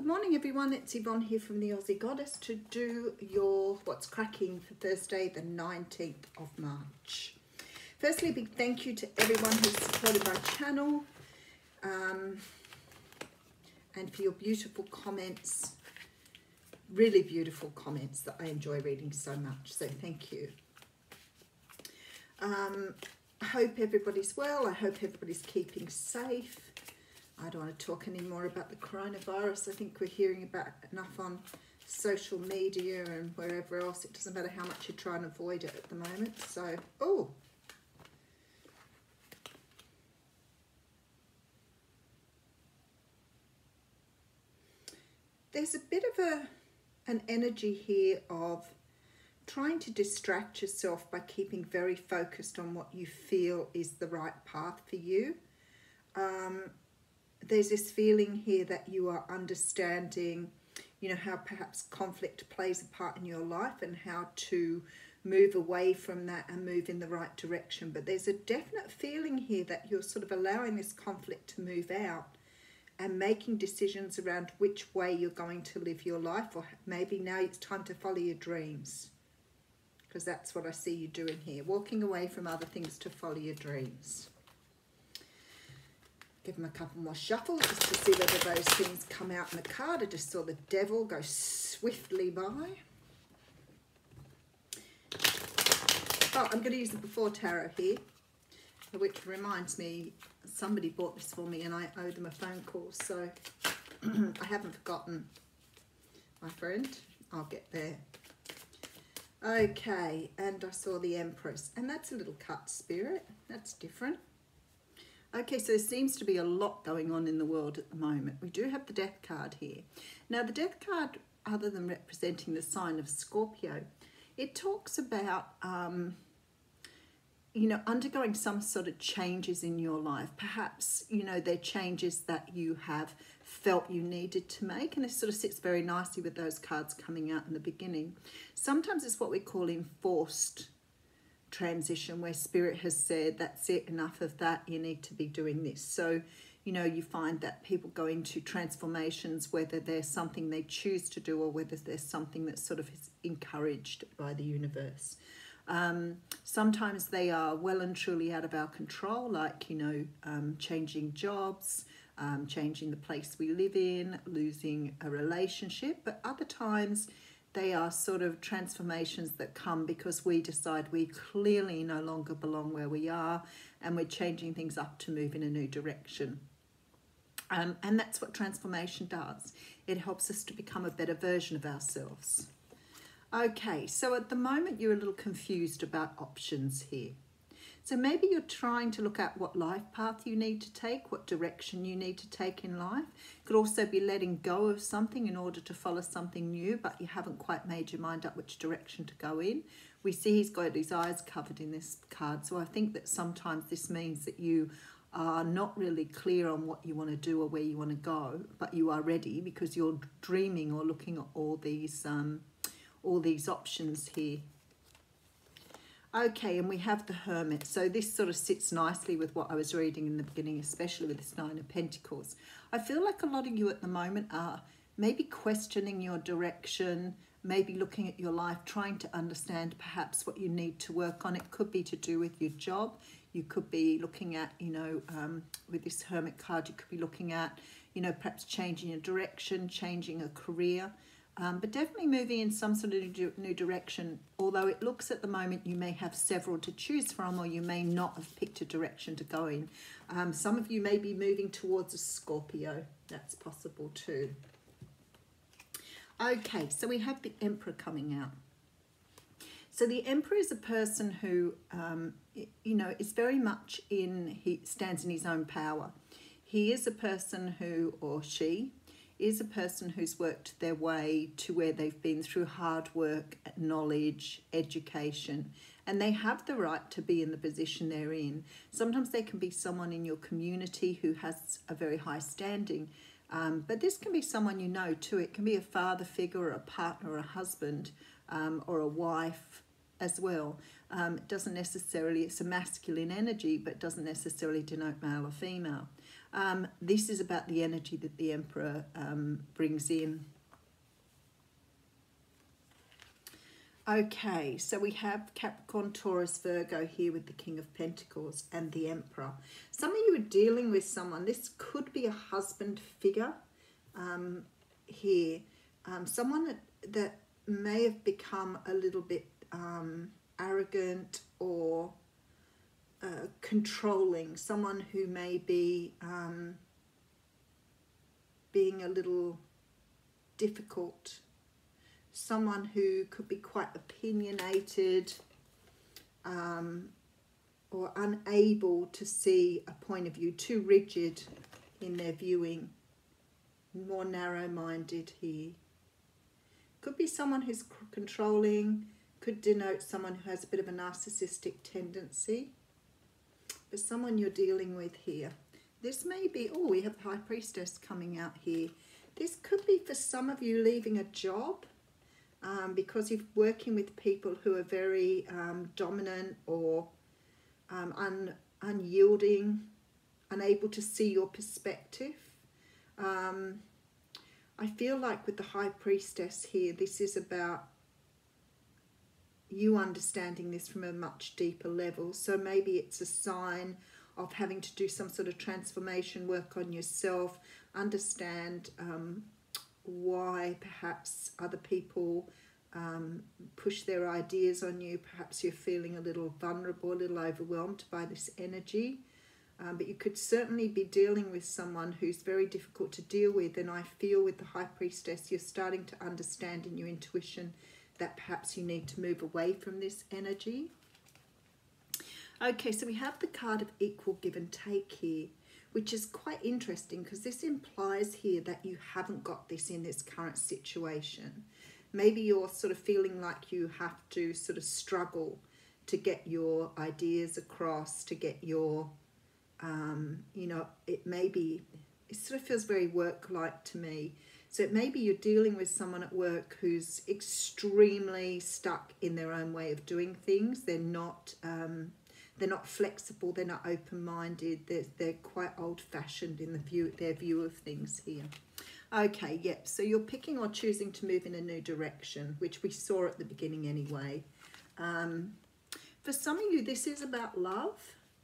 morning everyone, it's Yvonne here from the Aussie Goddess to do your What's Cracking for Thursday the 19th of March. Firstly, a big thank you to everyone who's supported my channel and for your beautiful comments, really beautiful comments that I enjoy reading so much, so thank you. I hope everybody's well, I hope everybody's keeping safe. I don't want to talk any more about the coronavirus. I think we're hearing about enough on social media and wherever else. It doesn't matter how much you try and avoid it at the moment. So, oh. There's a bit of an energy here of trying to distract yourself by keeping very focused on what you feel is the right path for you. There's this feeling here that you are understanding, you know, how perhaps conflict plays a part in your life and how to move away from that and move in the right direction. But there's a definite feeling here that you're sort of allowing this conflict to move out and making decisions around which way you're going to live your life, or maybe now it's time to follow your dreams. Because that's what I see you doing here, walking away from other things to follow your dreams. Give them a couple more shuffles just to see whether those things come out in the card. I just saw the devil go swiftly by. Oh, I'm going to use the Before Tarot here, which reminds me, somebody bought this for me and I owe them a phone call, so I haven't forgotten, my friend. I'll get there. Okay, and I saw the Empress, and that's a little cut spirit. That's different. Okay, so there seems to be a lot going on in the world at the moment. We do have the Death card here. Now, the Death card, other than representing the sign of Scorpio, it talks about, you know, undergoing some sort of changes in your life. Perhaps, you know, they're changes that you have felt you needed to make, and this sort of sits very nicely with those cards coming out in the beginning. Sometimes it's what we call enforced transition, where spirit has said, that's it, enough of that, you need to be doing this. So, you know, you find that people go into transformations, whether there's something they choose to do or whether there's something that sort of is encouraged by the universe. Sometimes they are well and truly out of our control, like, you know, changing jobs, changing the place we live in, losing a relationship. But other times they are sort of transformations that come because we decide we clearly no longer belong where we are and we're changing things up to move in a new direction. And that's what transformation does. It helps us to become a better version of ourselves. Okay, so at the moment you're a little confused about options here. So maybe you're trying to look at what life path you need to take, what direction you need to take in life. It could also be letting go of something in order to follow something new, but you haven't quite made your mind up which direction to go in. We see he's got his eyes covered in this card, so I think that sometimes this means that you are not really clear on what you want to do or where you want to go, but you are ready because you're dreaming or looking at all these options here. Okay, and we have the Hermit. So this sort of sits nicely with what I was reading in the beginning, especially with this Nine of Pentacles. I feel like a lot of you at the moment are maybe questioning your direction, maybe looking at your life, trying to understand perhaps what you need to work on. It could be to do with your job. You could be looking at, you know, with this Hermit card, you could be looking at, you know, perhaps changing your direction, changing a career. But definitely moving in some sort of new direction, although it looks at the moment you may have several to choose from, or you may not have picked a direction to go in. Some of you may be moving towards a Scorpio. That's possible too. Okay, so we have the Emperor coming out. So the Emperor is a person who, you know, is very much he stands in his own power. He is a person who, or she, is a person who's worked their way to where they've been through hard work, knowledge, education, and they have the right to be in the position they're in. Sometimes they can be someone in your community who has a very high standing, but this can be someone you know too. It can be a father figure or a partner or a husband or a wife as well. It doesn't necessarily, it's a masculine energy, but doesn't necessarily denote male or female. This is about the energy that the Emperor brings in. Okay, so we have Capricorn, Taurus, Virgo here with the King of Pentacles and the Emperor. Some of you are dealing with someone. This could be a husband figure here. Someone that may have become a little bit arrogant or controlling. Someone who may be being a little difficult. Someone who could be quite opinionated or unable to see a point of view, too rigid in their viewing, more narrow-minded here. Could be someone who's controlling, could denote someone who has a bit of a narcissistic tendency, but someone you're dealing with here. This may be, oh, we have the High Priestess coming out here. This could be for some of you leaving a job, because you're working with people who are very dominant or unyielding, unable to see your perspective. I feel like with the High Priestess here, this is about you understanding this from a much deeper level. So maybe it's a sign of having to do some sort of transformation work on yourself, understand why perhaps other people push their ideas on you. Perhaps you're feeling a little vulnerable, a little overwhelmed by this energy. But you could certainly be dealing with someone who's very difficult to deal with. And I feel with the High Priestess, you're starting to understand in your intuition that perhaps you need to move away from this energy. Okay, so we have the card of equal give and take here, which is quite interesting because this implies here that you haven't got this in this current situation. Maybe you're sort of feeling like you have to sort of struggle to get your ideas across, to get your, you know, it sort of feels very work-like to me. So it may be you're dealing with someone at work who's extremely stuck in their own way of doing things. They're not flexible. They're not open-minded. They're quite old-fashioned in their view of things here. Okay, yep. So you're picking or choosing to move in a new direction, which we saw at the beginning anyway. For some of you, this is about love,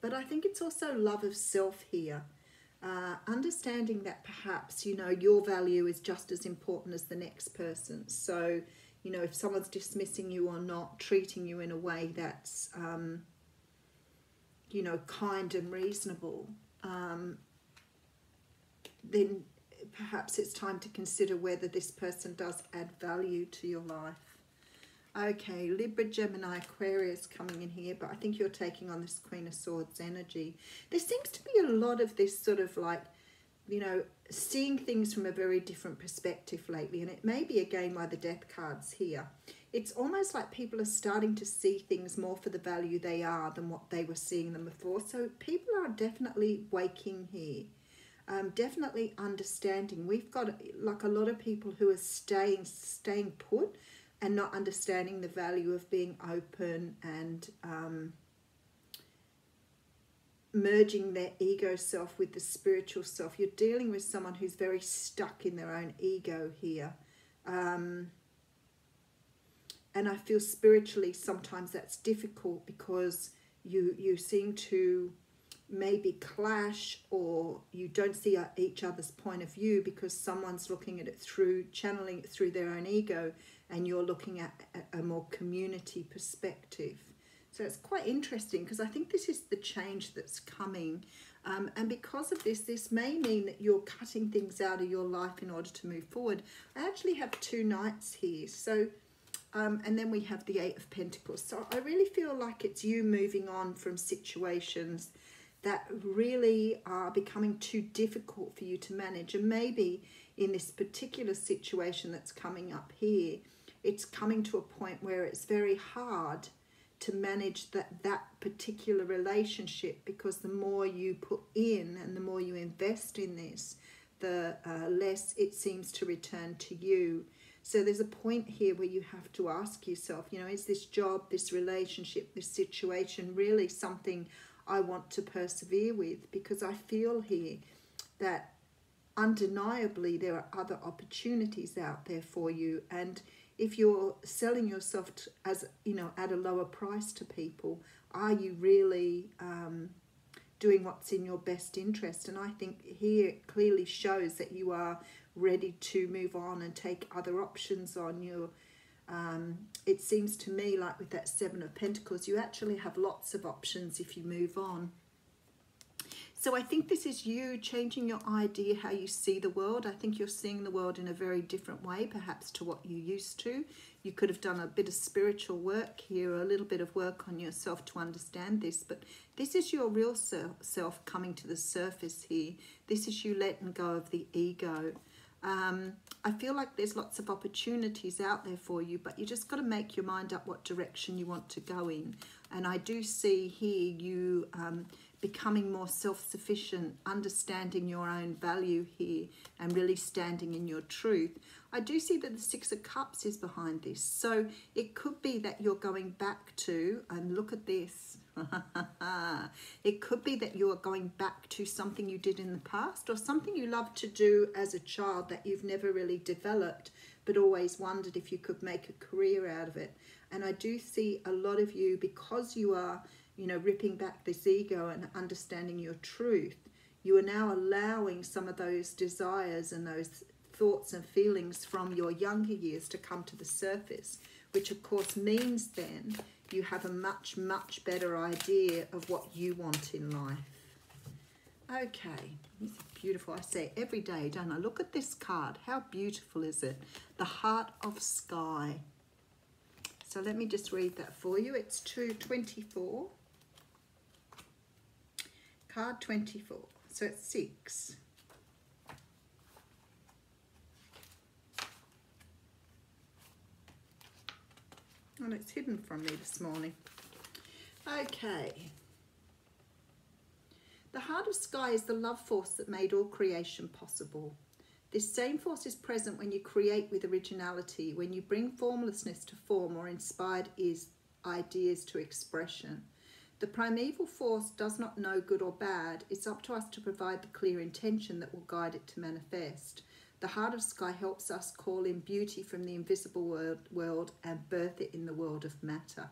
but I think it's also love of self here. Understanding that perhaps, you know, your value is just as important as the next person's. So, you know, if someone's dismissing you or not, treating you in a way that's, you know, kind and reasonable, then perhaps it's time to consider whether this person does add value to your life. Okay, Libra, Gemini, Aquarius coming in here, but I think you're taking on this Queen of Swords energy. There seems to be a lot of this sort of like, you know, seeing things from a very different perspective lately, and it may be again why the Death card's here. It's almost like people are starting to see things more for the value they are than what they were seeing them before. So people are definitely waking here. Definitely understanding. We've got like a lot of people who are staying put and not understanding the value of being open and merging their ego self with the spiritual self. You're dealing with someone who's very stuck in their own ego here. And I feel spiritually sometimes that's difficult because you seem to maybe clash, or you don't see each other's point of view because someone's looking at it channeling it through their own ego, and you're looking at a more community perspective. So it's quite interesting because I think this is the change that's coming. And because of this, this may mean that you're cutting things out of your life in order to move forward. I actually have two knights here. So, and then we have the Eight of Pentacles. So I really feel like it's you moving on from situations that really are becoming too difficult for you to manage. And maybe in this particular situation that's coming up here, it's coming to a point where it's very hard to manage that particular relationship, because the more you put in and the more you invest in this, the less it seems to return to you. So there's a point here where you have to ask yourself, you know, is this job, this relationship, this situation really something I want to persevere with? Because I feel here that undeniably there are other opportunities out there for you. And if you're selling yourself as, you know, at a lower price to people, are you really doing what's in your best interest? And I think here it clearly shows that you are ready to move on and take other options on your it seems to me like with that Seven of Pentacles, you actually have lots of options if you move on. So I think this is you changing your idea how you see the world. I think you're seeing the world in a very different way, perhaps to what you used to. You could have done a bit of spiritual work here, a little bit of work on yourself to understand this, but this is your real self coming to the surface here. This is you letting go of the ego. I feel like there's lots of opportunities out there for you, but you just got to make your mind up what direction you want to go in. And I do see here you becoming more self-sufficient, understanding your own value here, and really standing in your truth. I do see that the Six of Cups is behind this. So it could be that you're going back to, and look at this, it could be that you are going back to something you did in the past, or something you loved to do as a child that you've never really developed, but always wondered if you could make a career out of it. And I do see a lot of you, because you are, you know, ripping back this ego and understanding your truth, you are now allowing some of those desires and those thoughts and feelings from your younger years to come to the surface, which of course means then you have a much, much better idea of what you want in life. Okay, this is beautiful. I say it every day, don't I? Look at this card. How beautiful is it? The Heart of Sky. So let me just read that for you. It's 224. Card 24. So it's 6. And it's hidden from me this morning. Okay. The Heart of Sky is the love force that made all creation possible. This same force is present when you create with originality, when you bring formlessness to form or inspired ideas to expression. The primeval force does not know good or bad. It's up to us to provide the clear intention that will guide it to manifest. The Heart of Sky helps us call in beauty from the invisible world and birth it in the world of matter.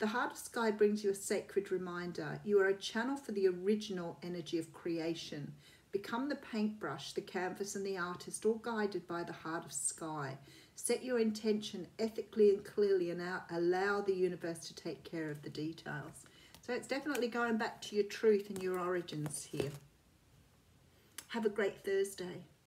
The Heart of Sky brings you a sacred reminder. You are a channel for the original energy of creation. Become the paintbrush, the canvas and the artist, all guided by the Heart of Sky. Set your intention ethically and clearly and allow the universe to take care of the details. So it's definitely going back to your truth and your origins here. Have a great Thursday.